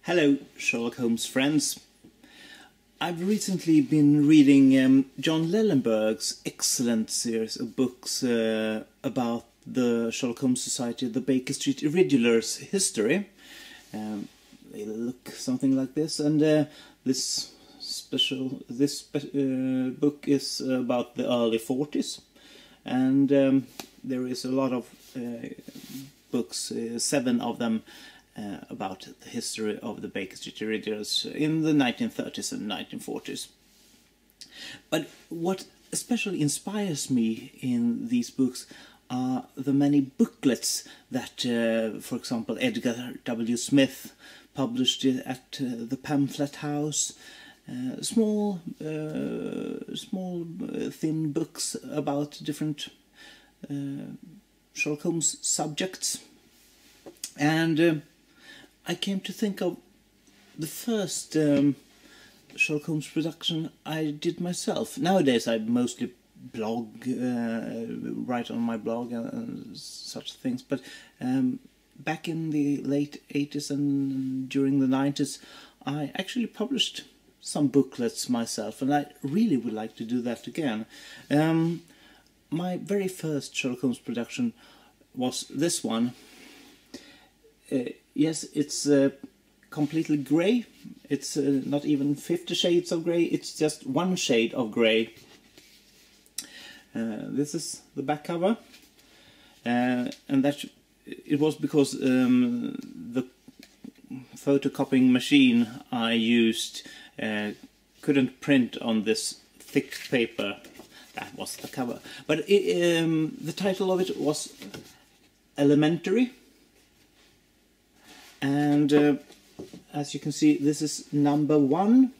Hello, Sherlock Holmes friends. I've recently been reading John Lellenberg's excellent series of books about the Sherlock Holmes Society of the Baker Street Irregulars history. They look something like this, and this book is about the early 40s, and there is a lot of books, 7 of them, about the history of the Baker Street Irregulars in the 1930s and 1940s. But what especially inspires me in these books are the many booklets that, for example, Edgar W. Smith published at the Pamphlet House. Small, thin books about different Sherlock Holmes subjects. And I came to think of the first Sherlock Holmes production I did myself. Nowadays I mostly blog, write on my blog and such things, but back in the late 80s and during the 90s I actually published some booklets myself, and I really would like to do that again. My very first Sherlock Holmes production was this one. Yes, it's completely grey. It's not even 50 shades of grey, it's just one shade of grey. This is the back cover, and that it was because the photocopying machine I used couldn't print on this thick paper. That was the cover. But the title of it was Elementary. And as you can see, this is number 1,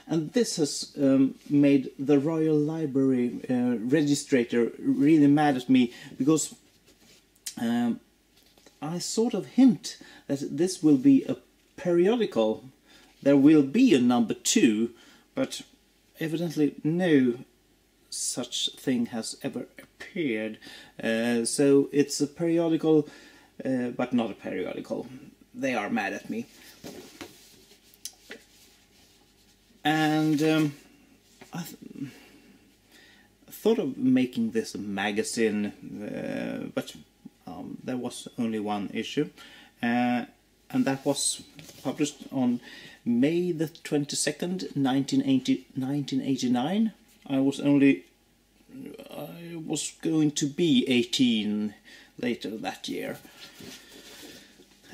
and this has made the Royal Library registrator really mad at me, because I sort of hint that this will be a periodical. There will be a number 2, but evidently no such thing has ever appeared. So it's a periodical, but not a periodical. They are mad at me. And I thought of making this a magazine, but there was only one issue, and that was published on May the 22nd, 1989. I was going to be 18 later that year.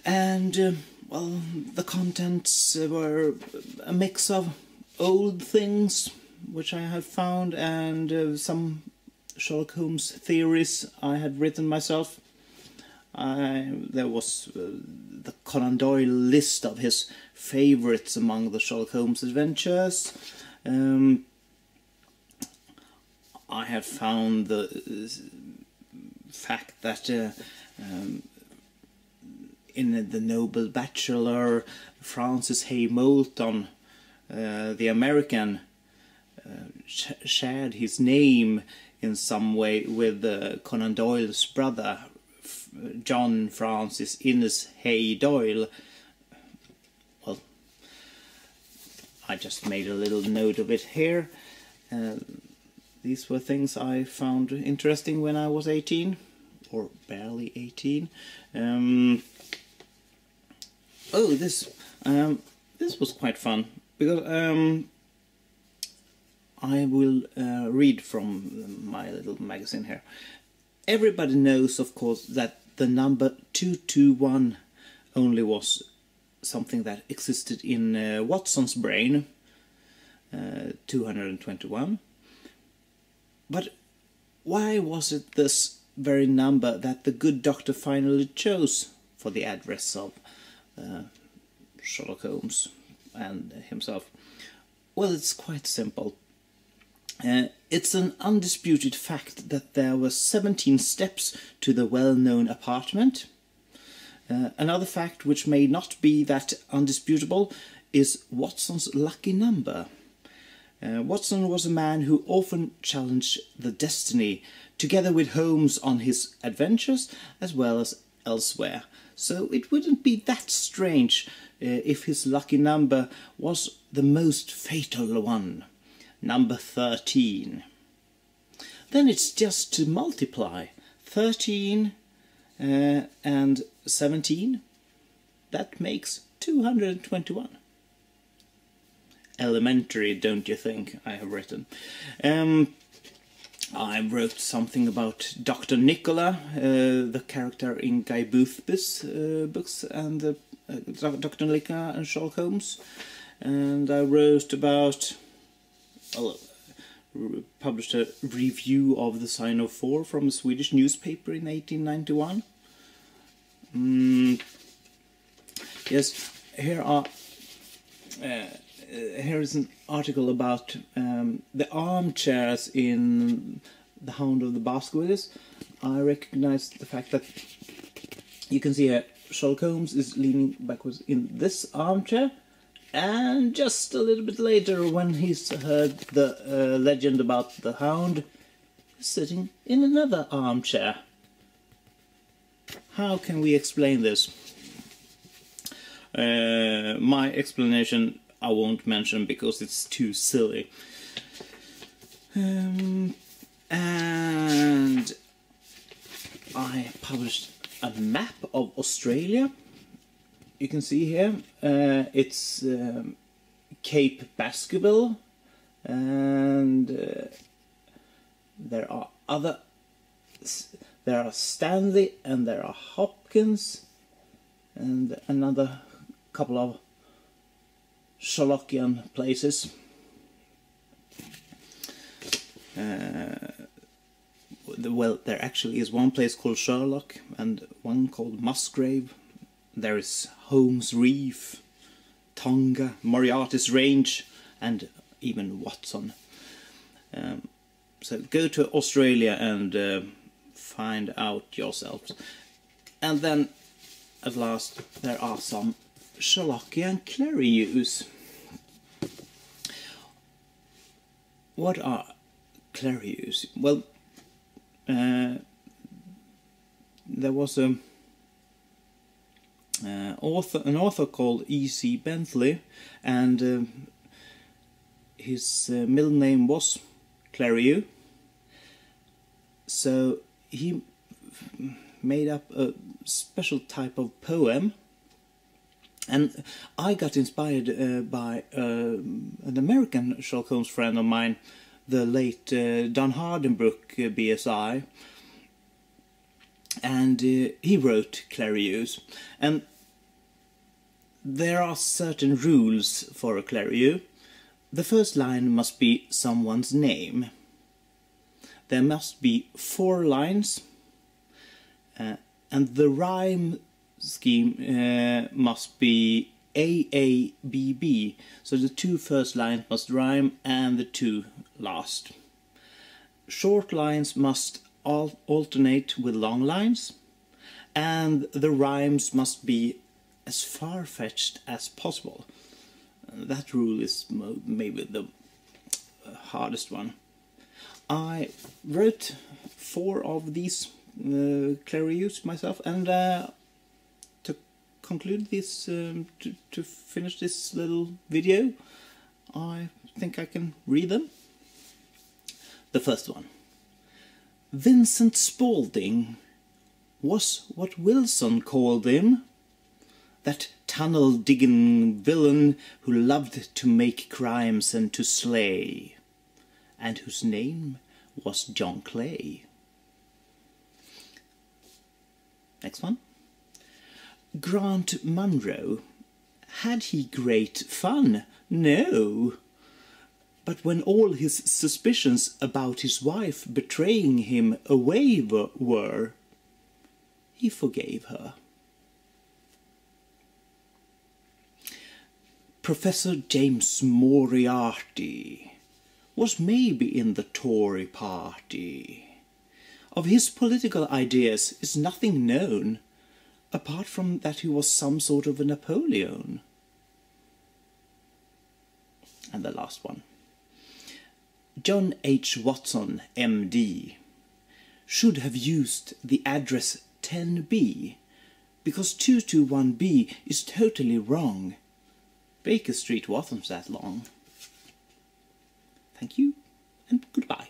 And well, the contents were a mix of old things which I had found, and some Sherlock Holmes theories I had written myself. There was the Conan Doyle list of his favorites among the Sherlock Holmes adventures. I had found the fact that in The Noble Bachelor, Francis Hay Moulton, the American, shared his name in some way with Conan Doyle's brother, John Francis Innes Hay Doyle. Well, I just made a little note of it here. These were things I found interesting when I was 18, or barely 18. Oh, this was quite fun, because I will read from my little magazine here. Everybody knows, of course, that the number 221 only was something that existed in Watson's brain, 221. But why was it this very number that the good doctor finally chose for the address of Sherlock Holmes and himself? Well, it's quite simple. It's an undisputed fact that there were 17 steps to the well-known apartment. Another fact which may not be that undisputable is Watson's lucky number. Watson was a man who often challenged the destiny, together with Holmes on his adventures as well as elsewhere. So it wouldn't be that strange if his lucky number was the most fatal one, number 13. Then it's just to multiply 13 and 17. That makes 221. Elementary, don't you think? I have written. I wrote something about Dr. Nicola, the character in Guy Boothby's books, and Dr. Nicola and Sherlock Holmes. And I wrote about, published a review of The Sign of Four from a Swedish newspaper in 1891. Yes, here is an article about the armchairs in The Hound of the Baskervilles. I recognize the fact that you can see here Sherlock Holmes is leaning backwards in this armchair, and just a little bit later, when he's heard the legend about the Hound, he's sitting in another armchair. How can we explain this? My explanation I won't mention because it's too silly. And I published a map of Australia. You can see here, it's Cape Baskerville, and there are Stanley and there are Hopkins and another couple of Sherlockian places. Well, there actually is one place called Sherlock and one called Musgrave. There is Holmes Reef, Tonga, Moriarty's Range, and even Watson. So go to Australia and find out yourselves. And then, at last, there are some Sherlockian Clarius. What are Clarius? Well, there was an author called E.C. Bentley, and his middle name was Clarius. So he made up a special type of poem, and I got inspired by an American Sherlock Holmes friend of mine, the late Don Hardenbrook, B.S.I, and he wrote Clarius. And there are certain rules for a Clarius. The first line must be someone's name. There must be 4 lines, and the rhyme scheme must be AABB. So the 2 first lines must rhyme and the 2 last. Short lines must alternate with long lines, and the rhymes must be as far-fetched as possible. That rule is maybe the hardest one. I wrote 4 of these Clarius myself, and to conclude this, to finish this little video, I think I can read them. The first one. Vincent Spaulding was what Wilson called him, that tunnel-digging villain who loved to make crimes and to slay, and whose name was John Clay. Next one. Grant Munro. Had he great fun? No. But when all his suspicions about his wife betraying him away were, he forgave her. Professor James Moriarty was maybe in the Tory party. Of his political ideas is nothing known, apart from that he was some sort of a Napoleon. And the last one. John H. Watson, MD, should have used the address 10B because 221B is totally wrong. Baker Street wasn't that long. Thank you, and goodbye.